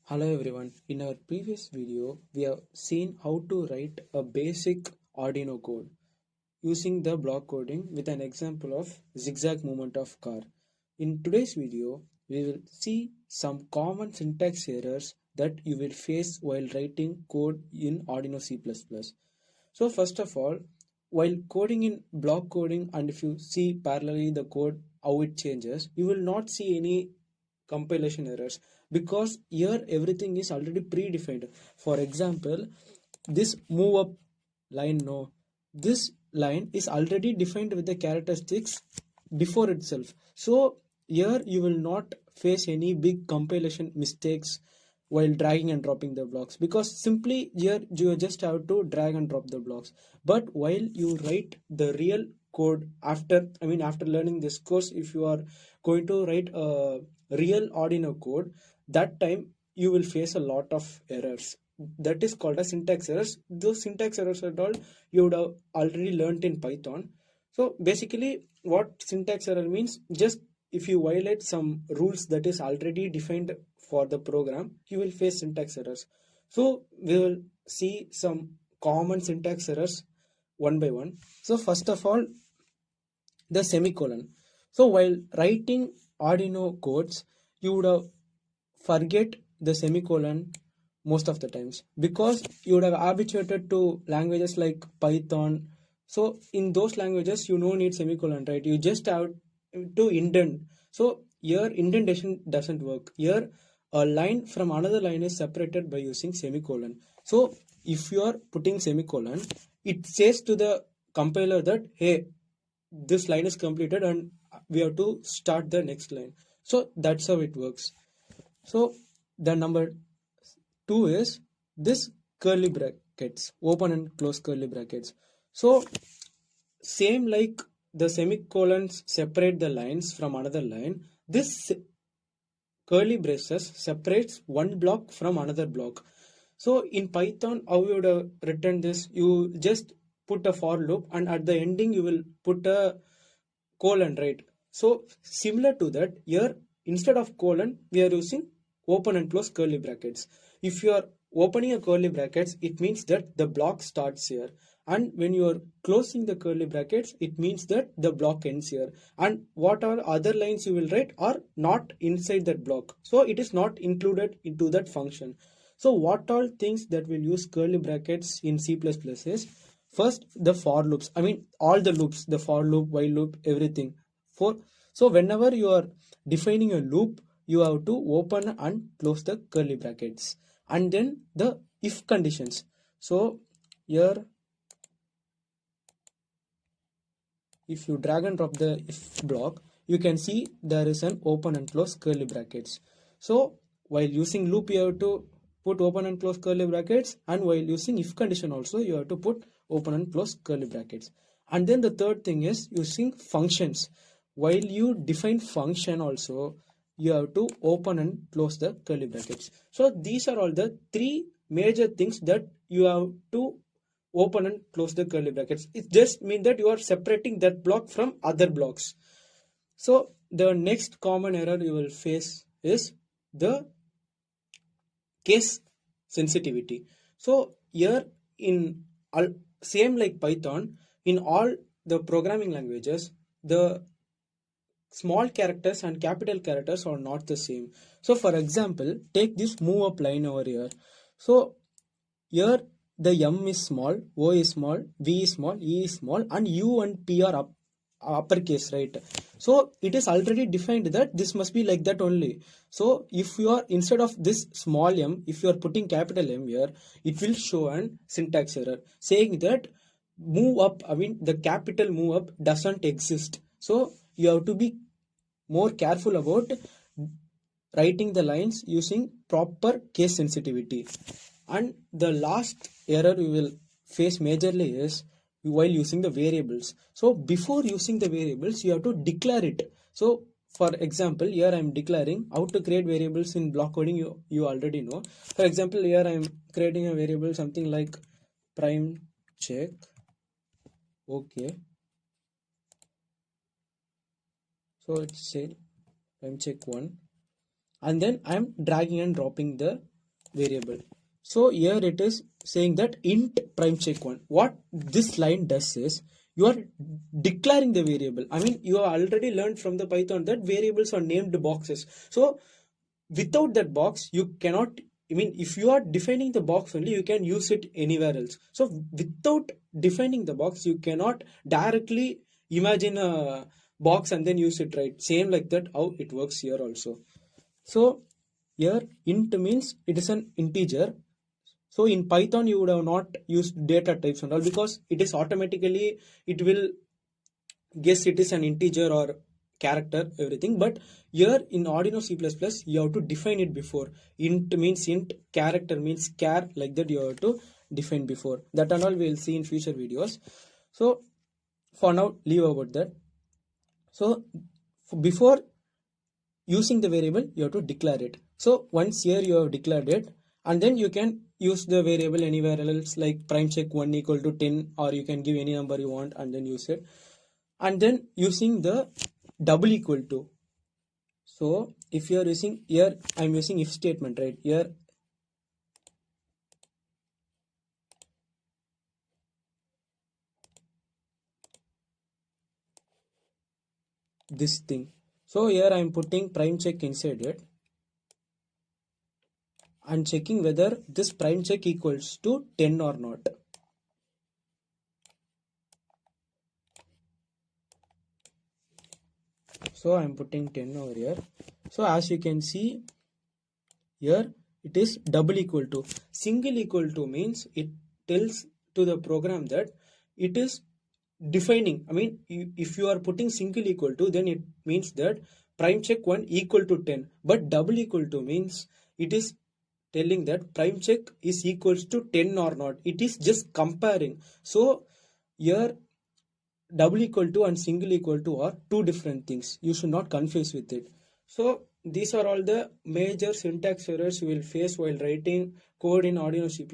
Hello everyone. In our previous video, we have seen how to write a basic Arduino code using the block coding with an example of zigzag movement of car. In today's video, we will see some common syntax errors that you will face while writing code in Arduino C++. So first of all, while coding in block coding, and if you see parallelly the code how it changes, you will not see any compilation errors because here everything is already predefined. For example, this move up line, no, this line is already defined with the characteristics before itself. So here you will not face any big compilation mistakes while dragging and dropping the blocks, because simply here you just have to drag and drop the blocks. But while you write the real code after learning this course, if you are going to write a real Arduino code, that time you will face a lot of errors. That is called as syntax errors. Those syntax errors are all you would have already learned in Python. So basically what syntax error means, just if you violate some rules that is already defined for the program, you will face syntax errors. So we will see some common syntax errors one by one. So first of all, the semicolon. So while writing Arduino codes, you would have forget the semicolon most of the times because you would have habituated to languages like Python. So in those languages you no need semicolon, right? You just have to indent. So here indentation doesn't work. Here a line from another line is separated by using semicolon. So if you are putting semicolon, it says to the compiler that hey, this line is completed and we have to start the next line. So that's how it works. So the number two is this curly brackets, open and close curly brackets. So same like the semicolons separate the lines from another line, this curly braces separates one block from another block. So in Python, how you would have written this, you just put a for loop and at the ending you will put a colon, right? So similar to that, here instead of colon, we are using open and close curly brackets. If you are opening a curly brackets, it means that the block starts here. And when you are closing the curly brackets, it means that the block ends here. And what are other lines you will write are not inside that block. So it is not included into that function. So what all things that will use curly brackets in C++ is first the for loops. All the loops, the for loop, while loop, everything. For so whenever you are defining a loop, you have to open and close the curly brackets. And then the if conditions. So here if you drag and drop the if block, you can see there is an open and close curly brackets. So while using loop, you have to put open and close curly brackets, and while using if condition also, you have to put open and close curly brackets. And then the third thing is using functions. While you define function also, you have to open and close the curly brackets. So these are all the three major things that you have to open and close the curly brackets. It just means that you are separating that block from other blocks. So the next common error you will face is the case sensitivity. So here in same like Python, in all the programming languages, the small characters and capital characters are not the same. So for example, take this move up line over here. So here the M is small, O is small, V is small, E is small, and U and P are uppercase, right? So it is already defined that this must be like that only. So if you are instead of this small m, if you are putting capital M here, it will show an syntax error saying that move up, the capital move up doesn't exist. So you have to be more careful about writing the lines using proper case sensitivity. And the last error you will face majorly is while using the variables. So before using the variables, you have to declare it. So for example, here I am declaring how to create variables in block coding. You already know. For example, here I am creating a variable something like prime check. Okay. So it's say prime check 1. And then I am dragging and dropping the variable. So here it is saying that int prime check 1. What this line does is you are declaring the variable. I mean, you have already learned from the Python that variables are named boxes. So without that box, you cannot. I mean, if you are defining the box only, you can use it anywhere else. So without defining the box, you cannot directly imagine a box and then use it, right? Same like that, how it works here also. So here int means it is an integer. So in Python you would have not used data types and all because it is automatically, it will guess it is an integer or character everything. But here in Arduino C++ you have to define it before. Int means int, character means char, like that you have to define before. That and all we will see in future videos. So for now leave about that. So before using the variable you have to declare it. So once here you have declared it, and then you can use the variable anywhere else, like prime check 1 equal to 10, or you can give any number you want and then use it. And then using the double equal to. So if you are using here, I'm using if statement, right? Here this thing. So here I'm putting prime check inside it and checking whether this prime check equals to 10 or not. So I'm putting 10 over here. So as you can see here, it is double equal to. Single equal to means it tells to the program that it is defining. I mean, if you are putting single equal to, then it means that prime check 1 equal to 10. But double equal to means it is telling that prime check is equals to 10 or not. It is just comparing. So here double equal to and single equal to are two different things. You should not confuse with it. So these are all the major syntax errors you will face while writing code in Arduino C++.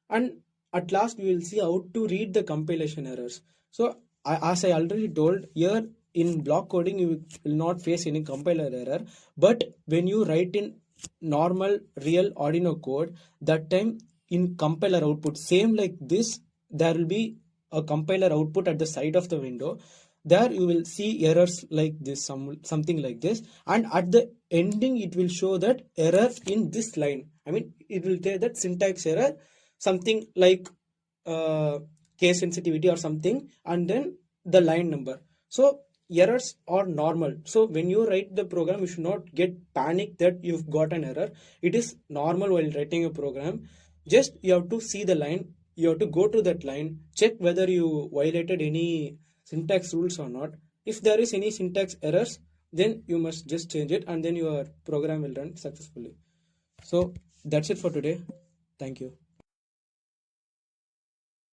And at last we will see how to read the compilation errors. So as I already told, here in block coding you will not face any compiler error, but when you write in normal real Arduino code, that time in compiler output, same like this, there will be a compiler output at the side of the window. There you will see errors like this, something like this, and at the ending it will show that error in this line. I mean, it will say that syntax error, something like case sensitivity or something, and then the line number. So errors are normal. So when you write the program, you should not get panic that you've got an error. It is normal while writing a program. Just you have to see the line, you have to go to that line, check whether you violated any syntax rules or not. If there is any syntax errors, then you must just change it and then your program will run successfully. So that's it for today. Thank you.